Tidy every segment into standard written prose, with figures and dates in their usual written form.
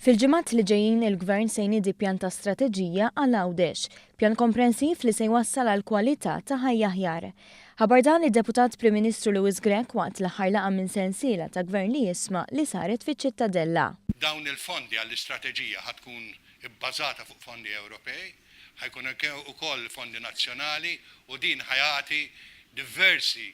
Fil-ġimgħat li ġejjin il-Gvern se jniedi pjan ta' strateġija għal Għawdex, pjan komprensiv li se jwassal għal kwalità ta' ħajja aħjar. Ħabar dan id-Deputat Prim Ministru Lewis Grech waqt l-aħħar laqgħa minn sensiela ta' Gvern li jisma' li saret fiċ-Ċittadella. Dawn il-fondi għall-istrateġija ħatkun ibbażata fuq fondi Ewropej, ħajkun ukoll fondi nazzjonali u din ħajati diversi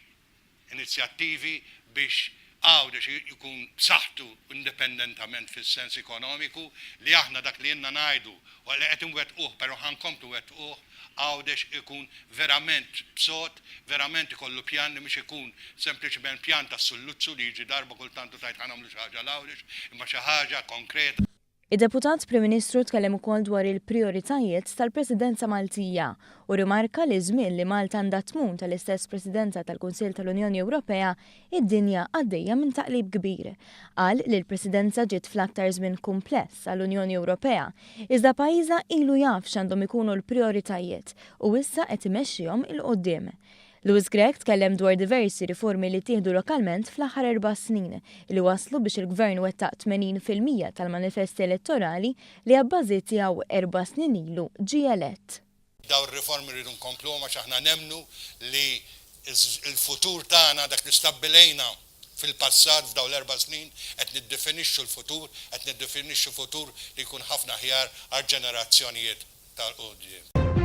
inizjattivi biex Għawdex jkun b'saħħtu indipendentament fis-sens ekonomiku li aħna dak li jenna ngħidu u li qed inwettquh però ħankomplu wettquh Għawdex ikun verament b'sod, verament ikollu pjan li mhux ikun sempliċement pjan ta' sulluzzu li jiġi darba kultantu tajt ħanamlu xi ħaġa l-Għawdex imma xi ħaġa konkreta. Id-Deputat Prim Ministru tkellem ukoll dwar il-prijoritajiet tal-Presidenza Maltija u rimarka li żmien li Malta għandha tmum tal-istess Presidenza tal-Kunsill tal-Unjoni Ewropea, id-dinja għaddejja minn taqlib kbir. Qal li l-Presidenza ġiet fl-aktar żmien kumpless għall-Unjoni Ewropea, iżda pajjiżha ilu jaf x'għandhom ikunu l-prijoritajiet u issa qed imexxihom il-qudiem. Lewis Grech tkellem dwar diversi riformi li tieħdu lokalment fl-aħħar 4 snin li waslu biex il-Gvern wettaq 80% tal-manifesti elettorali li abbażi tiegħu 4 snin ilu ġie elett. Daw ir-riformi rridu nkomplu ma aħna nemnu li l-futur tagħna dak li stabbilejna fil-passat f'daw l-4 snin qed niddefinixxu l-futur, qed niddefinixxu futur li jkun ħafna ħjar għal ġenerazzjonijiet tal-qudiem.